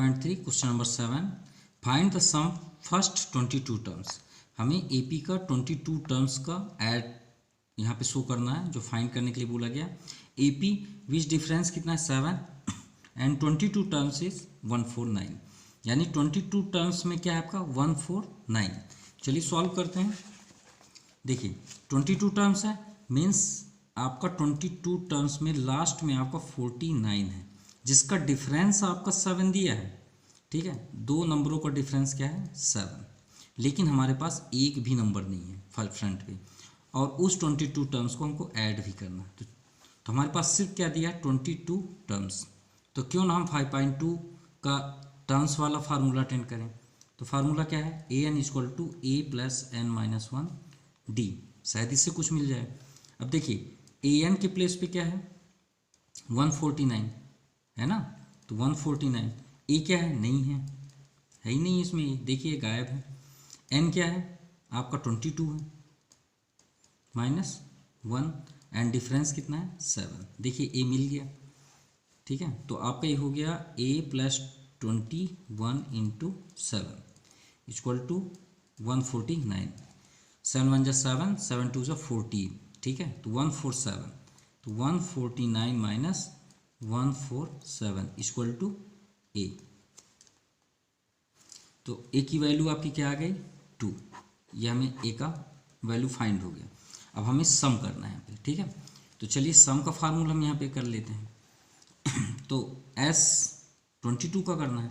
5.3 question number 7 find the sum first 22 terms. हमें AP का 22 terms का ऐड यहाँ पे शो करना है, जो फाइंड करने के लिए बोला गया। एपी विच डिफरेंस कितना है 7 एंड 22 टर्म्स इज 149, यानी 22 टर्म्स में क्या है आपका 149। चलिए सॉल्व करते हैं। देखिए 22 टर्म्स है मीन्स आपका 22 टर्म्स में लास्ट में आपका 49 है, जिसका डिफरेंस आपका 7 दिया है। ठीक है, दो नंबरों का डिफरेंस क्या है 7, लेकिन हमारे पास एक भी नंबर नहीं है फ्रंट पे, और उस 22 टर्म्स को हमको ऐड भी करना है। तो हमारे पास सिर्फ क्या दिया है 22 टर्म्स। तो क्यों ना हम 5.2 का टर्म्स वाला फार्मूला अटेंड करें। तो फार्मूला क्या है a n equal to a plus n minus 1 d, शायद इससे कुछ मिल जाए। अब देखिए ए एन के प्लेस पे क्या है 149 है ना, तो 149 ए क्या है नहीं है, है ही नहीं इसमें, देखिए गायब है। एन क्या है आपका 22 है माइनस 1 एंड डिफरेंस कितना है 7, देखिए ए मिल गया। ठीक है, तो आपका ये हो गया ए प्लस 21 इंटू 7 इक्वल टू 149। 7 1 जा 7, 7 2 जा 14। ठीक है, तो 147, तो 149 माइनस 147 इक्वल टू ए। तो ए की वैल्यू आपकी क्या आ गई 2, ये हमें ए का वैल्यू फाइंड हो गया। अब हमें सम करना है यहाँ पे। ठीक है, तो चलिए सम का फार्मूला हम यहाँ पे कर लेते हैं। तो S22 का करना है,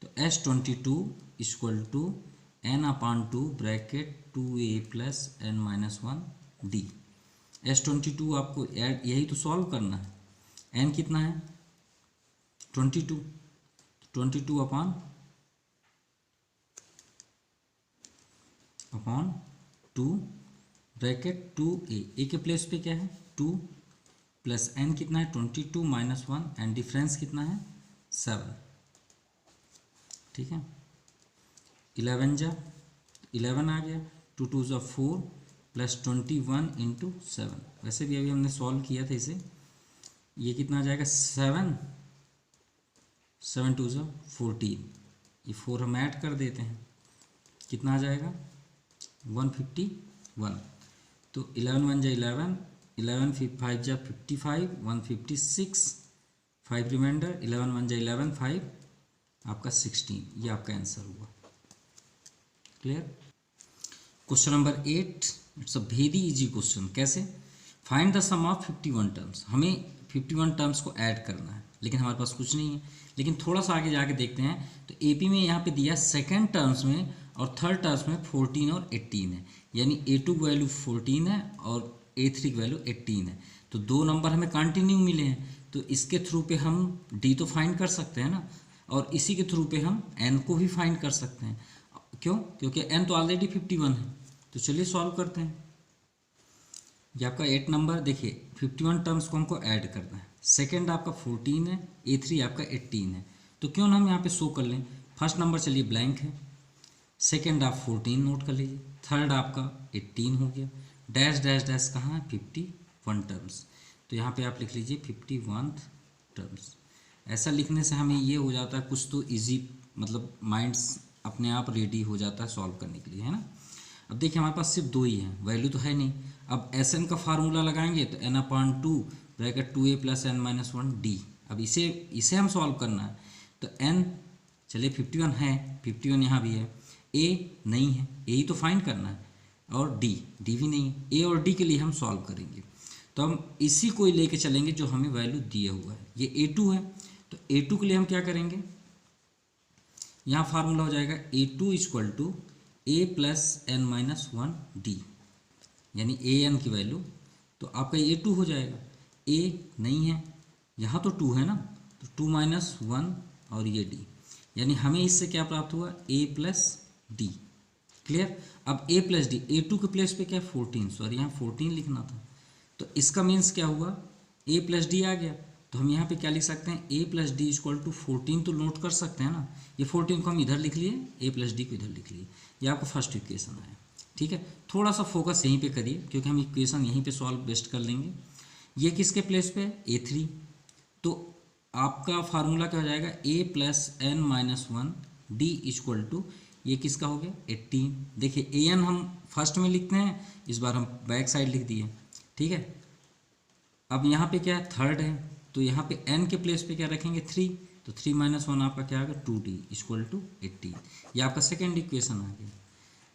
तो S22 equal to n/2 bracket 2a plus n minus 1 d. S22 आपको ऐड यही तो सॉल्व करना है। n कितना है 22, 22 अपॉन 2 ब्रैकेट 2a, ए के प्लेस पे क्या है 2 प्लस n कितना है 22 माइनस 1 एंड डिफरेंस कितना है 7। ठीक है, 11 जा 11 आ गया, 2 2 जा 4 प्लस 21 इंटू 7। वैसे भी अभी हमने सॉल्व किया था इसे, ये कितना आ जाएगा 7 7 2 जा 14, ये 4 हम ऐड कर देते हैं, कितना आ जाएगा 151। तो 11 1 जा 11, 11 5 जा 55, 156, 5 रिमाइंडर, 11 1 जा 11, 5 आपका 16, ये आपका आंसर हुआ। Clear. Question number 8, it's a very easy question. कैसे find the sum of 51 terms. हमें 51 टर्म्स को ऐड करना है, लेकिन हमारे पास कुछ नहीं है। लेकिन थोड़ा सा आगे जाके देखते हैं, तो एपी में यहाँ पे दिया सेकंड टर्म्स में और थर्ड टर्म्स में 14 और 18 है, यानी A2 की वैल्यू 14 है और A3 की वैल्यू 18 है। तो दो नंबर हमें कंटिन्यू मिले हैं, तो इसके थ्रू पे हम D तो फाइंड कर सकते हैं ना, और इसी के थ्रू पे हम N को भी फाइंड कर सकते हैं। क्यों? क्योंकि N तो ऑलरेडी 51 है। तो चलिए सॉल्व करते हैं। ये आपका 8 नंबर, देखिए 51 टर्म्स को हमको ऐड करना है। सेकेंड आपका 14 है, A3 आपका 18 है। तो क्यों ना हम यहाँ पे शो कर लें। फर्स्ट नंबर चलिए ब्लैंक है, सेकेंड आप 14 नोट कर लीजिए, थर्ड आपका 18 हो गया, डैश डैश डैश कहाँ है 51 टर्म्स। तो यहाँ पे आप लिख लीजिए 51 टर्म्स। ऐसा लिखने से हमें ये हो जाता है कुछ तो इजी, मतलब माइंड्स अपने आप रेडी हो जाता है सॉल्व करने के लिए, है ना। अब देखिए हमारे पास सिर्फ दो ही है, वैल्यू तो है नहीं। अब एस एन का फार्मूला लगाएंगे तो n/2 bracket 2a plus n minus 1 D. अब इसे हम सॉल्व करना है। तो n चलिए 51 है, 51 यहाँ भी है, a नहीं है, a ही तो फाइंड करना है, और d भी नहीं है। a और d के लिए हम सॉल्व करेंगे, तो हम इसी को लेके चलेंगे जो हमें वैल्यू दिया हुआ है। ये a2 है, तो a2 के लिए हम क्या करेंगे, यहाँ फार्मूला हो जाएगा A2 equal to a plus n minus 1 d, यानी an की वैल्यू तो आपका A2 हो जाएगा। a नहीं है, यहाँ तो 2 है ना, तो 2 माइनस 1 और ये d, यानी हमें इससे क्या प्राप्त हुआ a प्लस डी। क्लियर। अब a प्लस डी, A2 के प्लेस पे क्या है 14, सॉरी यहाँ 14 लिखना था, तो इसका मीन्स क्या हुआ a प्लस डी आ गया। तो हम यहाँ पे क्या लिख सकते हैं, a plus d equal to 14 तो नोट कर सकते हैं ना, ये 14 को हम इधर लिख लिए, a प्लस डी को इधर लिख लिए, ये आपका फर्स्ट इक्वेशन आया। ठीक है, थोड़ा सा फोकस यहीं पे करिए क्योंकि हम इक्वेशन यहीं पे सॉल्व बेस्ट कर लेंगे। ये किसके प्लेस पे है A3, तो आपका फार्मूला क्या हो जाएगा, a plus n minus one d equal to, ये किसका हो गया 18। देखिए ए एन हम फर्स्ट में लिखते हैं, इस बार हम बैक साइड लिख दिए, ठीक है। अब यहाँ पे क्या है, थर्ड है, तो यहाँ पे n के प्लेस पे क्या रखेंगे 3, तो 3 माइनस वन आपका क्या आ गया 2d इक्वल टू 18। ये आपका सेकेंड इक्वेशन आ गया।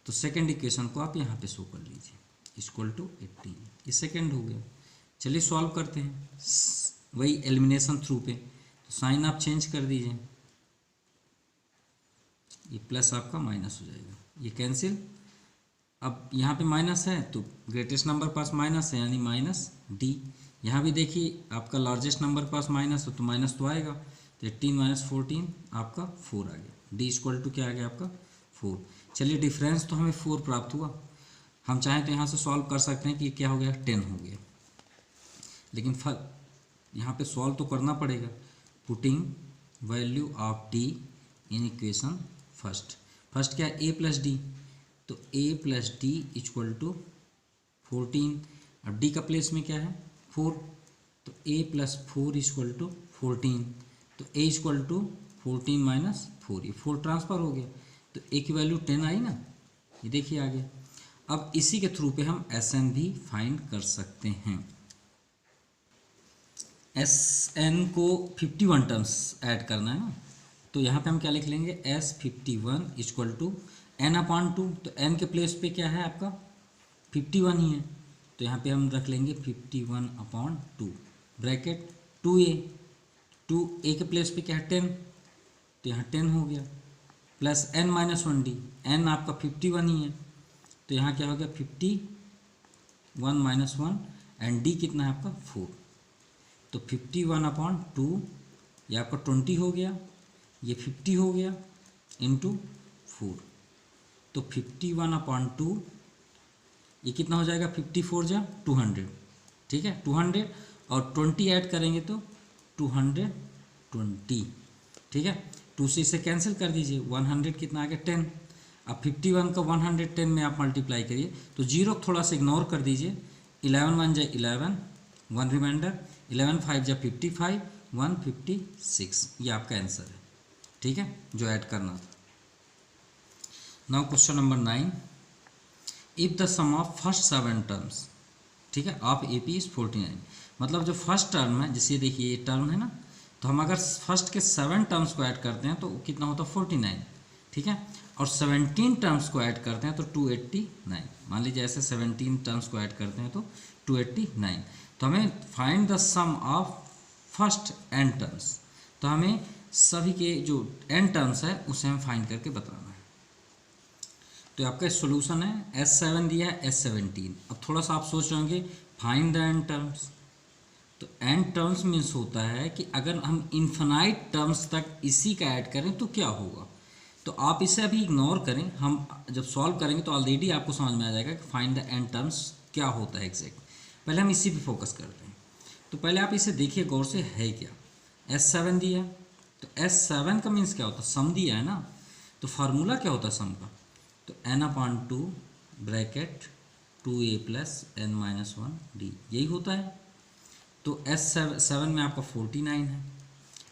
तो सेकेंड इक्वेशन को आप यहाँ पे शो कर लीजिए, इक्वल टू 18, ये सेकेंड हो गया। चलिए सॉल्व करते हैं, वही एलिमिनेशन थ्रू पे। तो साइन आप चेंज कर दीजिए, ये प्लस आपका माइनस हो जाएगा, ये कैंसिल। अब यहाँ पे माइनस है तो ग्रेटेस्ट नंबर पास माइनस है, यानी माइनस डी। यहाँ भी देखिए आपका लार्जेस्ट नंबर पास माइनस हो तो माइनस तो आएगा, तो 18 माइनस 14 आपका 4 आ गया। डी इक्वल टू क्या आ गया आपका 4। चलिए डिफरेंस तो हमें 4 प्राप्त हुआ। हम चाहें तो यहाँ से सॉल्व कर सकते हैं कि क्या हो गया 10 हो गया, लेकिन यहाँ पे सॉल्व तो करना पड़ेगा। Putting value of d in equation first क्या है a प्लस डी, तो a plus d equal to 14। अब d का प्लेस में क्या है 4, तो a प्लस 4 इक्वल टू 14, तो a इक्वल टू 14 माइनस 4, ये 4 ट्रांसफ़र हो गया, तो a की वैल्यू 10 आई ना, ये देखिए आगे। अब इसी के थ्रू पे हम Sn भी फाइंड कर सकते हैं। Sn को 51 टर्म्स ऐड करना है ना, तो यहाँ पे हम क्या लिख लेंगे S51 equal to n upon 2, तो n के प्लेस पे क्या है आपका 51 ही है, तो यहाँ पे हम रख लेंगे 51 अपॉन 2 ब्रैकेट 2a के प्लेस पे क्या है 10, तो यहाँ 10 हो गया, plus n minus 1d, n आपका 51 ही है, तो यहाँ क्या हो गया 51 माइनस 1 एंड d कितना है आपका 4, तो 51 अपॉन 2 ये आपका 20 हो गया, ये 50 हो गया इंटू 4, तो 51 अपॉन 2 ये कितना हो जाएगा 54 जा 200, ठीक है 200 और 20 ऐड करेंगे तो 220, ठीक है। 2 से इसे कैंसिल कर दीजिए, 100 कितना आ गया 10। अब 51 का 110 में आप मल्टीप्लाई करिए, तो जीरो थोड़ा सा इग्नोर कर दीजिए, 11 1 जा 11, 1 रिमाइंडर, 11 5 जा 55, 156, ये आपका आंसर है, ठीक है, जो ऐड करना था। Now question number 9, if the sum of first 7 terms, ठीक है, ऑफ ए पी इज 49, मतलब जो फर्स्ट टर्म है, जैसे देखिए ये टर्म है ना, तो हम अगर फर्स्ट के 7 टर्म्स को ऐड करते हैं तो कितना होता है 49, ठीक है, और 17 टर्म्स को ऐड करते हैं तो 289, मान लीजिए ऐसे 17 टर्म्स को ऐड करते हैं तो 289, तो हमें find the sum of first n terms, तो हमें सभी के जो n टर्म्स है उसे हम फाइंड करके बताना है। तो आपका सॉल्यूशन है S7 दिया है S17। अब थोड़ा सा आप सोच रहे होंगे फाइंड द n टर्म्स, तो n टर्म्स मीन्स होता है कि अगर हम इन्फिनाइट टर्म्स तक इसी का ऐड करें तो क्या होगा, तो आप इसे अभी इग्नोर करें, हम जब सॉल्व करेंगे तो ऑलरेडी आपको समझ में आ जाएगा कि फाइंड द n टर्म्स क्या होता है एग्जैक्ट। पहले हम इसी पे फोकस करते हैं, तो पहले आप इसे देखिए गौर से, है क्या S7 दिया है, तो S7 का मीन्स क्या होता है, सम दिया है ना, तो फार्मूला क्या होता है सम का, तो n/2 bracket 2a plus n minus 1d, यही होता है। तो S7 में आपका 49 है,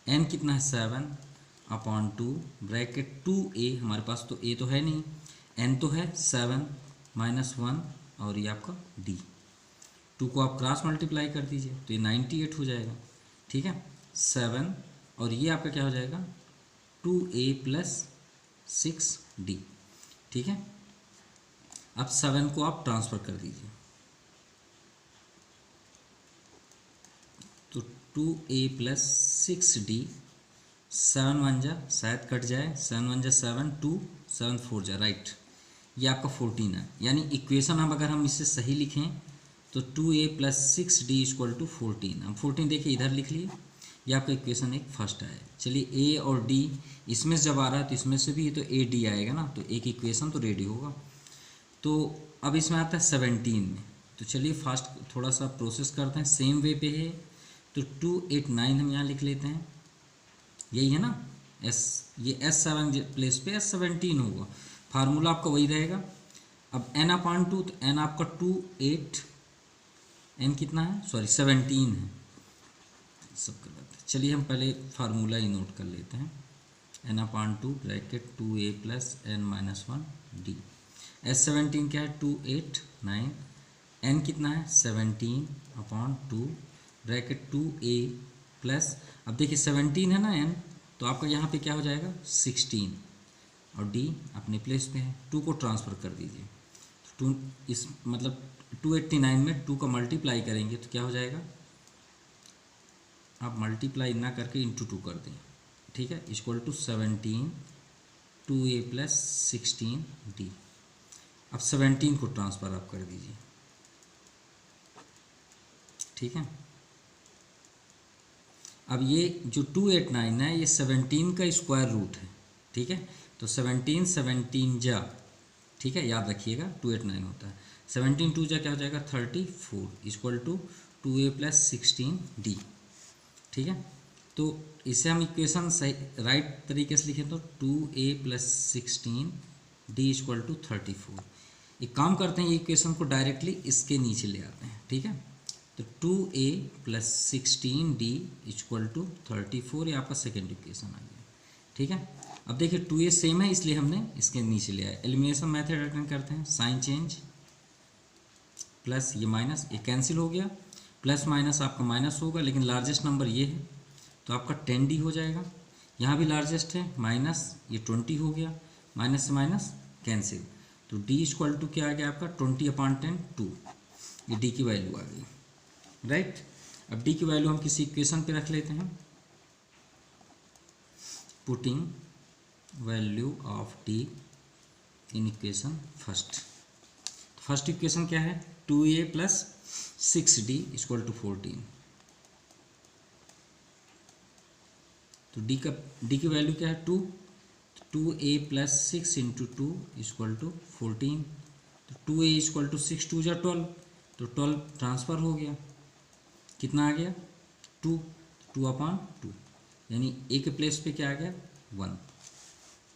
n कितना है 7/2 ब्रैकेट 2a, हमारे पास तो a तो है नहीं, n तो है 7 माइनस 1 और ये आपका d, 2 को आप क्रॉस मल्टीप्लाई कर दीजिए तो ये 98 हो जाएगा, ठीक है 7, और ये आपका क्या हो जाएगा 2a प्लस 6d, ठीक है। अब 7 को आप ट्रांसफ़र कर दीजिए, तो 2a प्लस 6d, 7 1 जा शायद कट जाए, 7 1 जा 7, 2 7 4 जा राइट, ये आपका 14 है, यानी इक्वेशन हम अगर हम इसे सही लिखें तो 2a plus 6d equal to 14, हम 14 देखिए इधर लिख लिए, ये आपका इक्वेशन एक फर्स्ट है। चलिए a और d इसमें से जब आ रहा है तो इसमें से भी तो a d आएगा ना, तो एक इक्वेशन तो रेडी होगा। तो अब इसमें आता है 17 में, तो चलिए फास्ट थोड़ा सा प्रोसेस करते हैं, सेम वे पे है, तो 289 हम यहाँ लिख लेते हैं, यही है ना ये S7 प्लेस पे S17 होगा, फार्मूला आपका वही रहेगा। अब n/2, तो n आपका 2 8, n कितना है 17 है, सब गलत है। चलिए हम पहले फार्मूला ही नोट कर लेते हैं। n/2 bracket 2a plus n-1 d। S17 क्या है 289, n कितना है 17/2 ब्रैकेट 2a प्लस, अब देखिए 17 है ना n, तो आपका यहाँ पे क्या हो जाएगा 16 और d अपने प्लेस पे है, 2 को ट्रांसफ़र कर दीजिए। 2 इस मतलब 289 में 2 का मल्टीप्लाई करेंगे तो क्या हो जाएगा, आप मल्टीप्लाई ना करके इंटू 2 कर दें, ठीक है, equal to 17 2a plus 16 d। अब 17 को ट्रांसफ़र आप कर दीजिए, ठीक है। अब ये जो 289 है ये 17 का स्क्वायर रूट है, ठीक है, तो 17 जा, ठीक है, याद रखिएगा 289 होता है, 17 2 जा क्या हो जाएगा 34 equal to 2a plus 16 d, ठीक है। तो इसे हम इक्वेशन सही राइट तरीके से लिखें तो 2a plus 16 d equal to 34। एक काम करते हैं, ये इक्वेशन को डायरेक्टली इसके नीचे ले आते हैं, ठीक है, तो 2a plus 16 d equal to 34, ये आपका सेकेंड इक्वेशन आ गया, ठीक है। अब देखिए 2a सेम है इसलिए हमने इसके नीचे ले आया। एलिमिनेशन मेथड अटेंड करते हैं, साइन चेंज प्लस ये माइनस, ये कैंसिल हो गया, प्लस माइनस आपका माइनस होगा, लेकिन लार्जेस्ट नंबर ये है तो आपका 10d हो जाएगा। यहाँ भी लार्जेस्ट है माइनस, ये 20 हो गया, माइनस से माइनस कैंसिल, तो d इक्वल टू क्या आ गया आपका 20/10 2, ये d की वैल्यू आ गई, राइट। अब d की वैल्यू हम किसी इक्वेशन पे रख लेते हैं, putting value of d in equation first equation क्या है 2a plus 6d equal to 14, तो d की वैल्यू क्या है 2, 2a plus 6 into 2 equal to 14, तो 2a इक्वल टू 6 2 जा 12, तो 12 ट्रांसफ़र हो गया, कितना आ गया 2/2, यानी a के प्लेस पे क्या आ गया 1,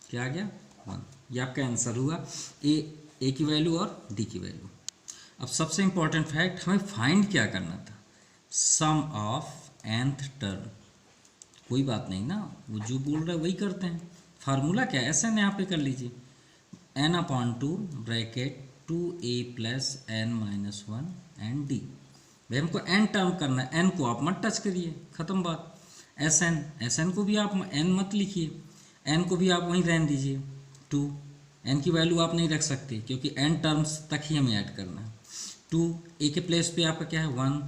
क्या आ गया 1, ये आपका आंसर हुआ a की वैल्यू और d की वैल्यू। अब सबसे इंपॉर्टेंट फैक्ट, हमें फाइंड क्या करना था, सम ऑफ nth टर्म। कोई बात नहीं ना, वो जो बोल रहा है वही करते हैं। फार्मूला क्या है, ऐसा यहाँ पे कर लीजिए, n/2 bracket 2a plus n-1 and d। भाई हमको n टर्म करना है, n को आप मत टच करिए, ख़त्म बात। sn को भी आप n मत लिखिए, n को भी आप वहीं रहने दीजिए 2, n की वैल्यू आप नहीं रख सकते क्योंकि n टर्म्स तक ही हमें ऐड करना है। 2 a के प्लेस पे आपका क्या है 1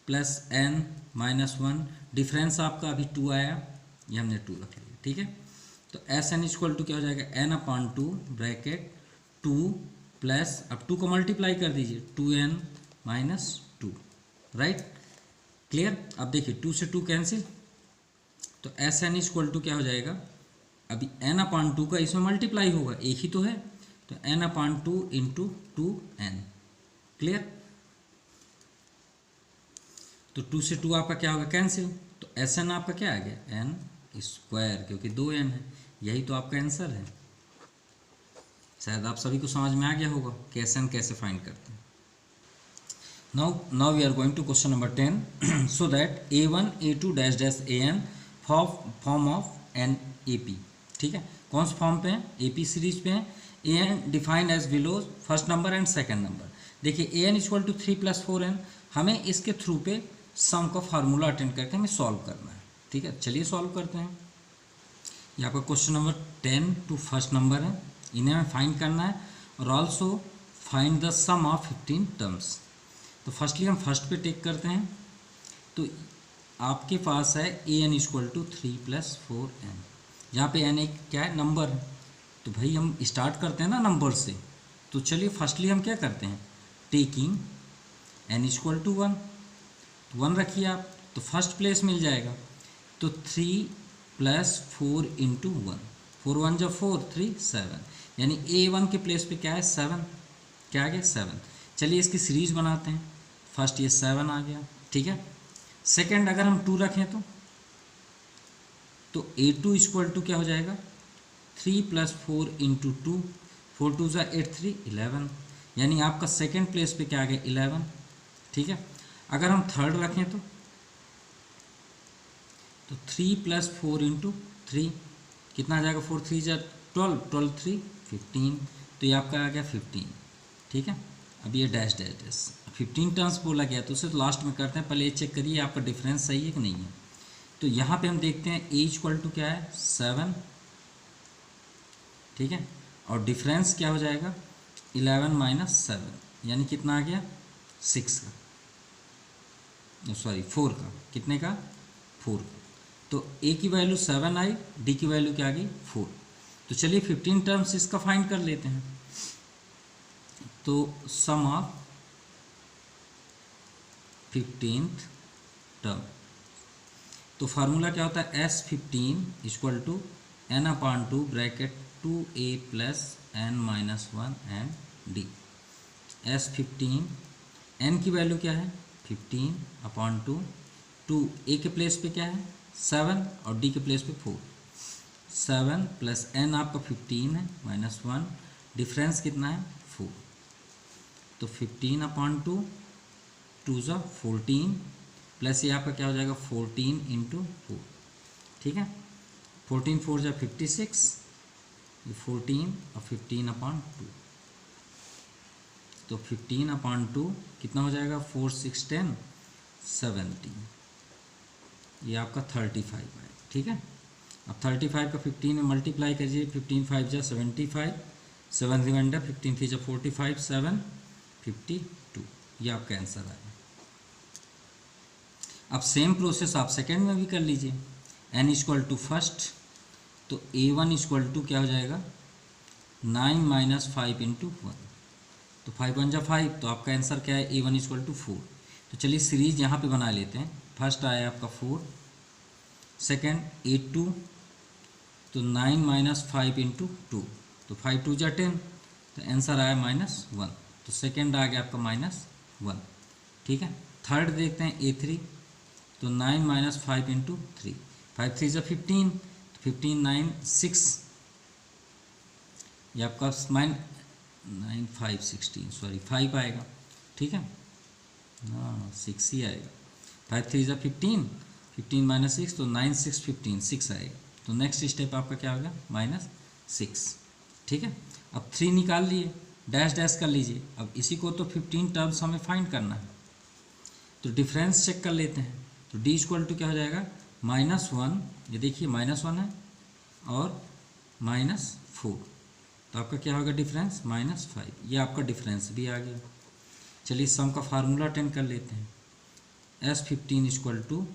प्लस n-1, डिफरेंस आपका अभी 2 आया, ये हमने 2 रख लिया, ठीक है। तो Sn इक्वल टू क्या हो जाएगा n/2 ब्रैकेट 2 प्लस, अब 2 को मल्टीप्लाई कर दीजिए 2n-2, राइट, क्लियर। अब देखिए 2 से 2 कैंसिल, तो Sn इक्वल टू क्या हो जाएगा, अभी n/2 का इसमें मल्टीप्लाई होगा, एक ही तो है, तो n/2 इंटू 2n, क्लियर। तो 2 से 2 आपका क्या होगा कैंसिल, तो Sn आपका क्या आ गया n², क्योंकि 2n है, यही तो आपका आंसर है। शायद आप सभी को समझ में आ गया होगा कि Sn कैसे फाइंड करते हैं। Now we are going to question number 10, so that a1 a2 dash dash an form of an AP, ठीक है, कौन से फॉर्म पे हैं, AP सीरीज पे हैं। an defined as below first number and second number. देखिए an इक्वल टू 3 + 4n, हमें इसके थ्रू पे सम का फार्मूला अटेंड करके हमें सॉल्व करना है, ठीक है। चलिए सॉल्व करते हैं। ये आपका question number 10 to first number है, इन्हें हमें फाइंड करना है और also find the sum of 15 terms. तो फर्स्टली हम फर्स्ट पे टेक करते हैं, तो आपके पास है an इक्वल टू 3 + 4n, जहाँ पे n एक क्या है नंबर है, तो भाई हम स्टार्ट करते हैं ना नंबर से। तो चलिए फर्स्टली हम क्या करते हैं, टेकिंग n इक्वल टू 1, 1 रखिए आप, तो फर्स्ट प्लेस मिल जाएगा, तो 3 + 4 इंटू 1, 4 1 जा 4 3 7, यानी a1 के प्लेस पे क्या है 7, क्या आ गया 7। चलिए इसकी सीरीज बनाते हैं, फर्स्ट ये 7 आ गया, ठीक है। सेकंड अगर हम 2 रखें तो a2 इक्वल टू क्या हो जाएगा 3 + 4 इंटू 2, 4 2 जा 8 3 11, यानी आपका सेकंड प्लेस पे क्या आ गया 11, ठीक है। अगर हम थर्ड रखें तो तो 3 + 4 × 3 कितना आ जाएगा, 4 3 जा 12, 12 3 15, तो ये आपका आ गया 15। ठीक है, अब ये डैश डैश डैश 15 टर्म्स बोला गया, तो उसे तो लास्ट में करते हैं, पहले ये चेक करिए आपका डिफरेंस सही है कि नहीं है। तो यहाँ पे हम देखते हैं A = क्या है 7, ठीक है, और डिफरेंस क्या हो जाएगा 11 - 7 यानी कितना आ गया 6 का, सॉरी 4 का, कितने का 4 का। तो A की वैल्यू 7 आई, D की वैल्यू क्या आ गई 4। तो चलिए 15 टर्म्स इसका फाइंड कर लेते हैं। तो सम ऑफ 15th टर्म, तो फार्मूला क्या होता है S15 = n/2 bracket 2a + n - 1 and d। S15 n की वैल्यू क्या है 15/2, 2 a के प्लेस पे क्या है 7 और d के प्लेस पे 4, 7 + n आपका 15 है -1, डिफरेंस कितना है 4, तो 15/2 2 × 14 प्लस ये आपका क्या हो जाएगा 14 × 4, ठीक है, 14 4 × 56, 14 और 15/2, तो 15/2 कितना हो जाएगा 4 6 10 17, ये आपका 35 है। ठीक है, अब 35 का 15 में मल्टीप्लाई करिए, 15 5 × 75, 7 रिमाइंडर, 15 3 × 45, 7 52, ये आपका आंसर आएगा। अब सेम प्रोसेस आप सेकेंड में भी कर लीजिए। n = फर्स्ट, तो A1 = क्या हो जाएगा 9 - 5 × 1, तो 5 1 × 5, तो आपका आंसर क्या है A1 = 4। तो चलिए सीरीज यहाँ पे बना लेते हैं। फर्स्ट आया आपका 4, सेकेंड A2, तो 9 - 5 × 2, तो 5 2 × 10, तो आंसर आया -1, तो सेकेंड आ गया आपका -1। ठीक है, थर्ड देखते हैं A3, तो 9 - 5 × 3, 5 3 × 15, 15 9 6, ये आपका 9 5 16, सॉरी 5 आएगा। ठीक है, हाँ 6 ही आएगा, 5 3 × 15, 15 - 6, तो 9 6 15, 6 आएगा। तो नेक्स्ट स्टेप आपका क्या होगा -6। ठीक है, अब 3 निकाल लिए, डैश डैश कर लीजिए। अब इसी को तो 15 टर्म्स हमें फाइंड करना है, तो डिफरेंस चेक कर लेते हैं। तो D = क्या हो जाएगा -1, ये देखिए -1 है और -4, तो आपका क्या होगा डिफरेंस -5, ये आपका डिफरेंस भी आ गया। चलिए सम का फार्मूला अटेंड कर लेते हैं। S15 =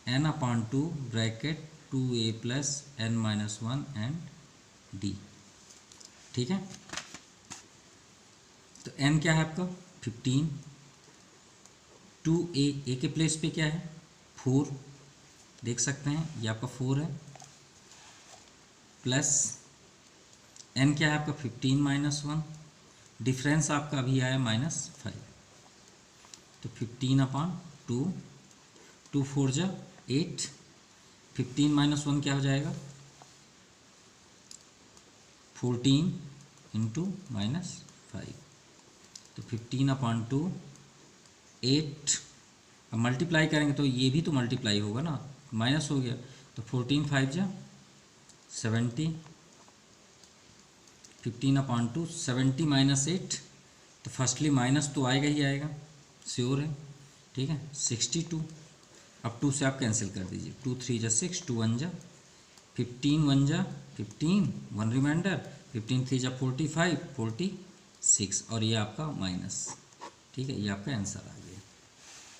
n/2 bracket 2a + n - 1 and d। ठीक है, तो n क्या है आपका 15, 2a, a के प्लेस पे क्या है 4, देख सकते हैं ये आपका 4 है, प्लस n क्या है आपका 15 - 1, डिफरेंस आपका अभी आया -5, तो 15/2, 2 4 × 8, 15 - 1 क्या हो जाएगा 14 × -5, तो 15/2 8, अब मल्टीप्लाई करेंगे तो ये भी तो मल्टीप्लाई होगा ना, माइनस हो गया, तो 14 5 × 70, 15/2 70 - 8, तो फर्स्टली माइनस तो आएगा ही आएगा, श्योर है। ठीक है, 62, अब 2 से आप कैंसिल कर दीजिए, 2 3 × 6, 2 1 × 15, 1 × 15, 1 रिमाइंडर, 15 3 × 45, 46, और ये आपका माइनस। ठीक है, ये आपका आंसर आ गया।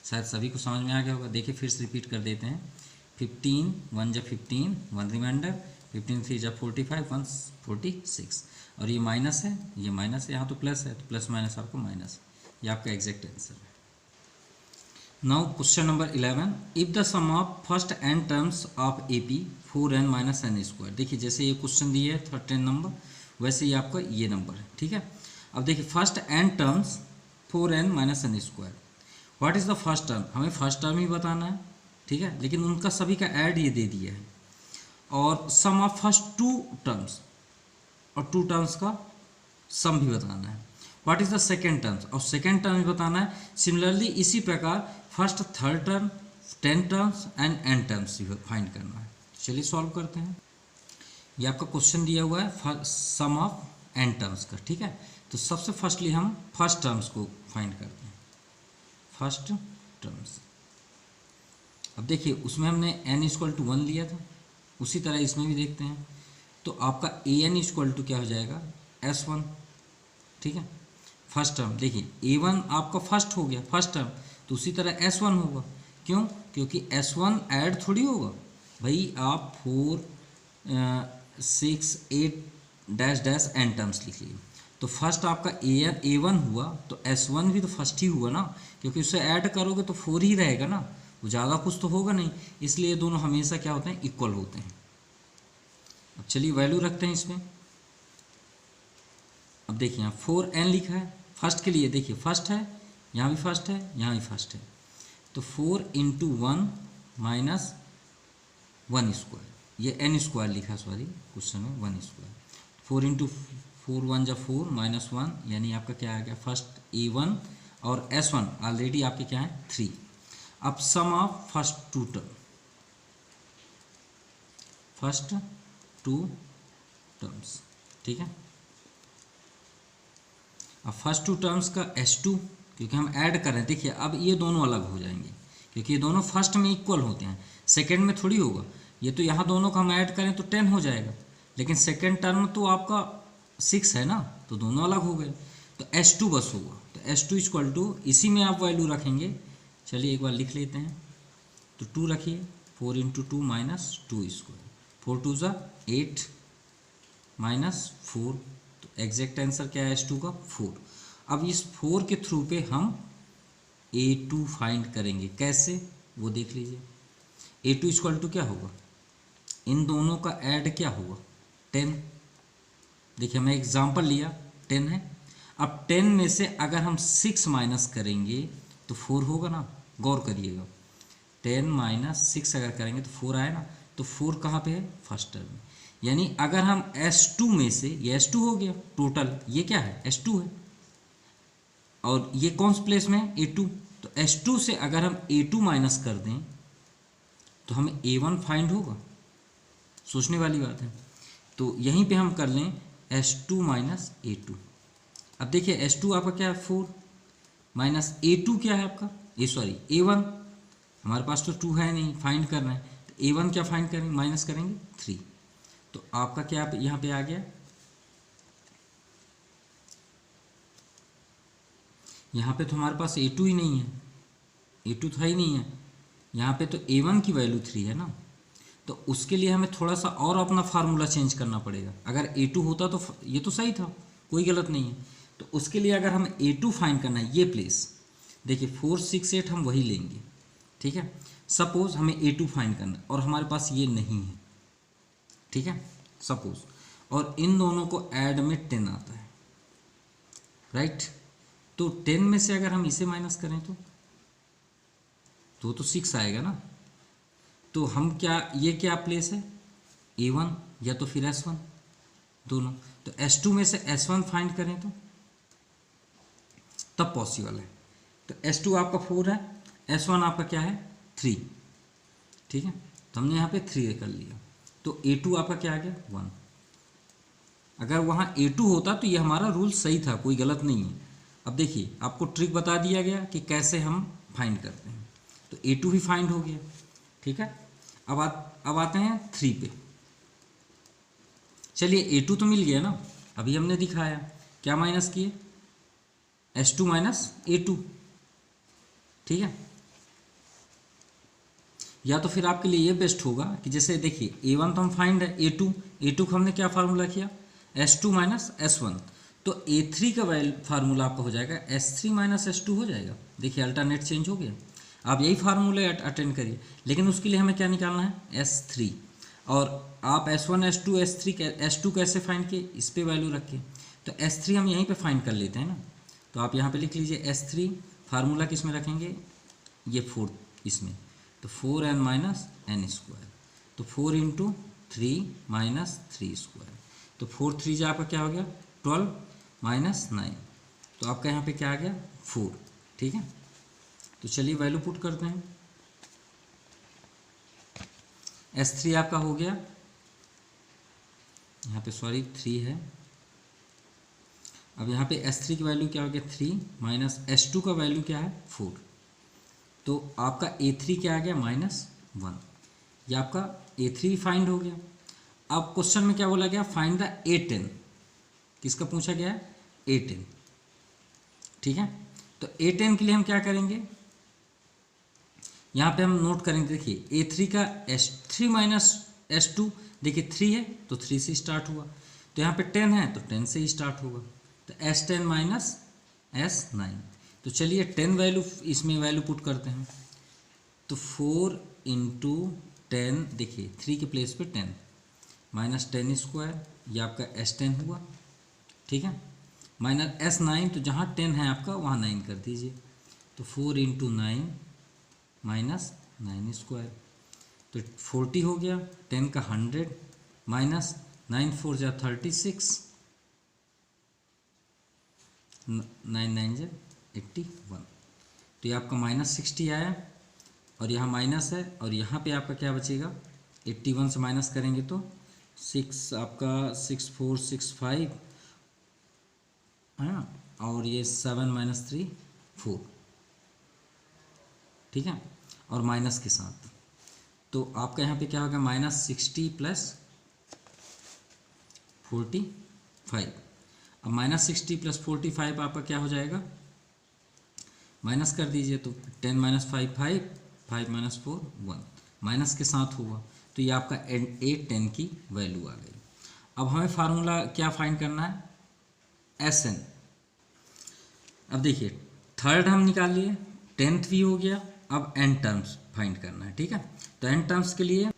शायद सभी को समझ में आ गया होगा। देखिए फिर से रिपीट कर देते हैं। 15 1 × 15, 1 रिमाइंडर, 15 3 × 45, 1 46, और ये माइनस है, ये माइनस है, यहाँ तो प्लस है, तो प्लस माइनस आपको माइनस, ये आपका एग्जैक्ट आंसर है। Now question number 11, if the sum of first n terms of AP 4n - n²। देखिए जैसे ये क्वेश्चन दिए है 10 नंबर, वैसे ही आपका ये नंबर है। ठीक है, अब देखिए first n terms 4n - n², what is the first term, हमें फर्स्ट टर्म ही बताना है। ठीक है, लेकिन उनका सभी का ऐड ये दे दिया है, और सम ऑफ फर्स्ट 2 टर्म्स, और 2 टर्म्स का सम भी बताना है। What is the second terms, और सेकेंड टर्म भी बताना है। सिमिलरली इसी प्रकार first third term, 10 terms and n terms find करना है। चलिए सॉल्व करते हैं। ये आपका क्वेश्चन दिया हुआ है सम ऑफ n टर्म्स का, ठीक है। तो सबसे फर्स्टली हम फर्स्ट टर्म्स को फाइंड करते हैं, फर्स्ट टर्म्स। अब देखिए उसमें हमने n = 1 लिया था, उसी तरह इसमें भी देखते हैं। तो आपका an = क्या हो जाएगा, s1, ठीक है। फर्स्ट टर्म देखिए a1 आपका फर्स्ट हो गया, फर्स्ट टर्म, तो उसी तरह s1 होगा। क्यों? क्योंकि s1 ऐड थोड़ी होगा भाई। आप 4 6 8 डैश डैश n टर्म्स लिख लीजिए। तो फर्स्ट आपका a1 हुआ, तो s1 भी तो फर्स्ट ही हुआ ना, क्योंकि उसे ऐड करोगे तो 4 ही रहेगा ना, वो ज़्यादा कुछ तो होगा नहीं। इसलिए दोनों हमेशा क्या होते हैं, इक्वल होते हैं। अब चलिए वैल्यू रखते हैं इसमें। अब देखिए यहाँ 4n लिखा है फर्स्ट के लिए, देखिए फर्स्ट है, यहाँ भी फर्स्ट है, यहाँ भी फर्स्ट है। तो 4 × 1 - 1², ये n² लिखा, सॉरी क्वेश्चन में 1²। 4 × 4 1 = 4 - 1, यानी आपका क्या आ गया, फर्स्ट a1 और s1 ऑलरेडी आपके क्या है 3। अब सम ऑफ फर्स्ट टू टर्म्स, ठीक है। अब फर्स्ट 2 टर्म्स का s2, क्योंकि हम ऐड कर रहे हैं, देखिए अब ये दोनों अलग हो जाएंगे, क्योंकि ये दोनों फर्स्ट में इक्वल होते हैं, सेकंड में थोड़ी होगा। ये तो यहाँ दोनों का हम ऐड करें तो 10 हो जाएगा, लेकिन सेकंड टर्म तो आपका 6 है ना, तो दोनों अलग हो गए। तो s2 बस होगा। तो s2 = इसी में आप वैल्यू रखेंगे। चलिए एक बार लिख लेते हैं। तो 2 रखिए, 4 × 2 - 2², 4 2 = 8 -4। तो एग्जैक्ट आंसर क्या है s2 का, 4। अब इस 4 के थ्रू पे हम a2 फाइंड करेंगे, कैसे वो देख लीजिए। a2 = क्या होगा, इन दोनों का ऐड क्या होगा, 10। देखिए मैं एग्जांपल लिया, 10 है। अब 10 में से अगर हम 6 माइनस करेंगे तो 4 होगा ना, गौर करिएगा। 10 - 6 अगर करेंगे तो 4 आए ना, तो 4 कहाँ पे है, फर्स्ट टर्म में। यानी अगर हम s2 में से, ये s2 हो गया टोटल, ये क्या है s2 है, और ये कौन से प्लेस में है, a2। तो s2 से अगर हम a2 माइनस कर दें तो हमें a1 फाइंड होगा। सोचने वाली बात है। तो यहीं पे हम कर लें s2 - a2। अब देखिए s2 आपका क्या है 4, माइनस a2 क्या है आपका, a1। हमारे पास तो 2 है नहीं, फाइंड करना है। तो a1 क्या फाइंड करेंगे, माइनस करेंगे 3। तो आपका क्या यहाँ पे आ गया, यहाँ पे तो हमारे पास a2 ही नहीं है, a2 था ही नहीं है। यहाँ पे तो a1 की वैल्यू 3 है ना, तो उसके लिए हमें थोड़ा सा और अपना फार्मूला चेंज करना पड़ेगा। अगर a2 होता तो ये तो सही था, कोई गलत नहीं है। तो उसके लिए अगर हमें a2 फाइंड करना है, ये प्लेस देखिए 4 6 8 हम वही लेंगे, ठीक है। सपोज हमें a2 फाइंड करना है और हमारे पास ये नहीं है, ठीक है, सपोज, और इन दोनों को ऐड में 10 आता है, राइट। तो 10 में से अगर हम इसे माइनस करें तो 6 आएगा ना। तो हम क्या, ये क्या प्लेस है, a1 या तो फिर s1, दोनों। तो s2 में से s1 फाइंड करें तो तब पॉसिबल है। तो s2 आपका 4 है, s1 आपका क्या है 3, ठीक है। तो हमने यहाँ पे 3 कर लिया। तो a2 आपका क्या आ गया 1। अगर वहाँ a2 होता तो ये हमारा रूल सही था, कोई गलत नहीं है। अब देखिए आपको ट्रिक बता दिया गया कि कैसे हम फाइंड करते हैं। तो a2 भी फाइंड हो गया, ठीक है। अब आते हैं 3 पे। चलिए a2 तो मिल गया ना, अभी हमने दिखाया क्या माइनस किए, s2 - a2, ठीक है। या तो फिर आपके लिए ये बेस्ट होगा कि जैसे देखिए a1 तो हम फाइंड है, a2 को हमने क्या फार्मूला किया, s2 - s1। तो a3 का फार्मूला आपका हो जाएगा s3 - s2 हो जाएगा। देखिए अल्टरनेट चेंज हो गया। आप यही फार्मूले अटेंड करिए, लेकिन उसके लिए हमें क्या निकालना है, s3। और आप s1 s2 s2 कैसे फाइंड किए, इस पे वैल्यू रखिए। तो s3 हम यहीं पे फाइंड कर लेते हैं ना। तो आप यहाँ पे लिख लीजिए s3, फार्मूला किस में रखेंगे, ये 4 इसमें। तो 4n - n²। तो 4 × 3 - 3²। तो 4 3 जा आपका क्या हो गया 12 - 9। तो आपका यहाँ पे क्या आ गया 4, ठीक है। तो चलिए वैल्यू पुट करते हैं। S3 आपका हो गया, यहाँ पे सॉरी 3 है। अब यहाँ पे S3 की वैल्यू क्या हो गया 3 माइनस S2 का वैल्यू क्या है 4, तो आपका A3 क्या आ गया -1। ये आपका A3 फाइंड हो गया। अब क्वेश्चन में क्या बोला गया, फाइंड द A10, किसका पूछा गया है A10, ठीक है। तो A10 के लिए हम क्या करेंगे, यहाँ पे हम नोट करेंगे, देखिए A3 का S3 माइनस S2, देखिए 3 है तो 3 से स्टार्ट हुआ, तो यहाँ पे 10 है तो 10 से ही स्टार्ट होगा, तो S10 माइनस S9। तो चलिए 10 वैल्यू इसमें वैल्यू पुट करते हैं, तो 4 इंटू 10, देखिए 3 के प्लेस पे 10 माइनस 10 स्क्वायर, ये आपका S10 हुआ, ठीक है। माइनस S9, तो जहाँ 10 है आपका वहाँ 9 कर दीजिए, तो 4 इंटू 9 माइनस 9 स्क्वायर, तो 40 हो गया। 10 का 100 माइनस 9 4 जा 36, 9 9 जा 81, तो ये आपका -60 आया, और यहाँ माइनस है, और यहाँ पे आपका क्या बचेगा 81 से माइनस करेंगे तो 6 आपका 6 4 6 5 है ना, और ये 7 माइनस 3 4, ठीक है, और माइनस के साथ, तो आपका यहाँ पे क्या होगा -60 प्लस 45। अब -60 प्लस 45 आपका क्या हो जाएगा, माइनस कर दीजिए, तो 10 माइनस 5 5, 5 माइनस 4 1, माइनस के साथ हुआ, तो ये आपका 810 की वैल्यू आ गई। अब हमें फार्मूला क्या फाइंड करना है, SN। अब देखिए थर्ड हम निकाल लिए, 10th भी हो गया, अब n टर्म्स फाइंड करना है, ठीक है। तो n टर्म्स के लिए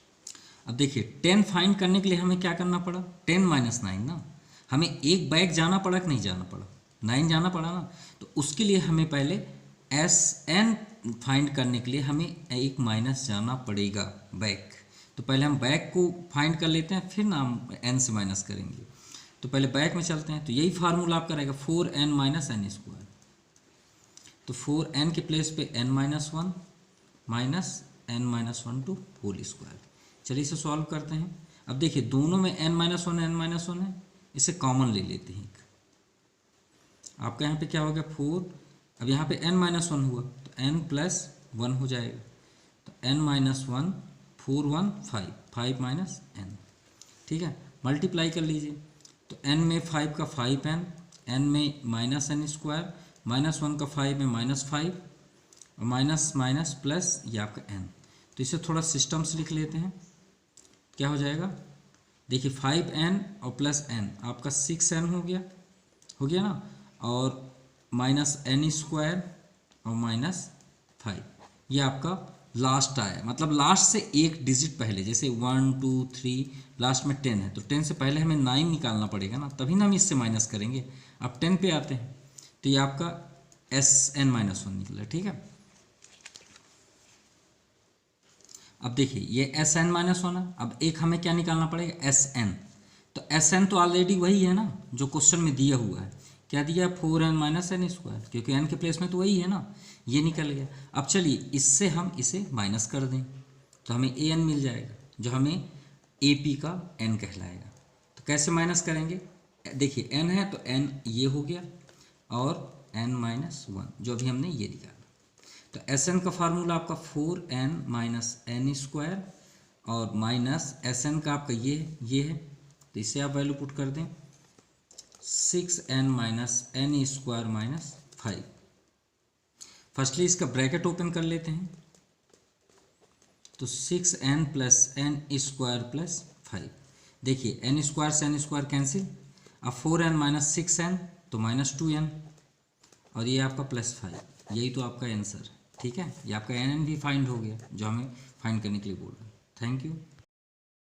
अब देखिए 10 फाइंड करने के लिए हमें क्या करना पड़ा, 10 माइनस 9 ना, हमें एक बैक जाना पड़ा कि नहीं जाना पड़ा, 9 जाना पड़ा ना, तो उसके लिए हमें पहले SN फाइंड करने के लिए हमें एक माइनस जाना पड़ेगा बैक, तो पहले हम बैक को फाइंड कर लेते हैं, फिर ना हम n से माइनस करेंगे, तो पहले बैक में चलते हैं, तो यही फार्मूला आपका रहेगा 4n माइनस n स्क्वायर, तो 4n के प्लेस पे n minus 1 minus n minus 1 to whole square. चलिए इसे सॉल्व करते हैं। अब देखिए दोनों में n माइनस 1 है, इसे कॉमन ले लेते हैं, आपका यहाँ पे क्या हो गया 4, अब यहाँ पे n माइनस 1 हुआ तो n प्लस 1 हो जाएगा, तो n माइनस 1 4 1 5 5 माइनस n, ठीक है, मल्टीप्लाई कर लीजिए, तो n में 5 का 5n, n में माइनस n स्क्वायर, माइनस 1 का 5 में -5, और माइनस माइनस प्लस ये आपका n, तो इसे थोड़ा सिस्टम से लिख लेते हैं, क्या हो जाएगा, देखिए 5n और प्लस n आपका 6n हो गया ना, और माइनस n स्क्वायर और माइनस 5, ये आपका लास्ट आया, मतलब लास्ट से एक डिजिट पहले, जैसे 1 2 3 लास्ट में 10 है, तो 10 से पहले हमें 9 निकालना पड़ेगा ना, तभी ना हम इससे माइनस करेंगे। अब 10 पे आते हैं, तो ये आपका SN माइनस 1 निकला, ठीक है। अब देखिए ये SN माइनस 1 है, अब एक हमें क्या निकालना पड़ेगा SN, तो SN तो ऑलरेडी वही है ना जो क्वेश्चन में दिया हुआ है, क्या दिया 4n माइनस n स्क्वायर, क्योंकि n के प्लेस में तो वही है ना, ये निकल गया। अब चलिए इससे हम इसे माइनस कर दें, तो हमें an मिल जाएगा, जो हमें AP का n कहलाएगा। तो कैसे माइनस करेंगे, देखिए n है तो n ये हो गया, और n माइनस 1 जो अभी हमने ये निकाला, तो SN का फार्मूला आपका 4n माइनस n स्क्वायर, और माइनस SN का आपका ये है, तो इसे आप वैल्यू पुट कर दें, 6n minus n square minus 5। Firstly इसका ब्रैकेट ओपन कर लेते हैं, तो 6n plus n square plus 5, देखिए n स्क्वायर से n स्क्वायर कैंसिल, अब 4n माइनस 6n तो माइनस 2n, और ये आपका प्लस 5, यही तो आपका आंसर, ठीक है। ये आपका n भी फाइंड हो गया जो हमें फाइंड करने के लिए बोल रहा है। Thank you.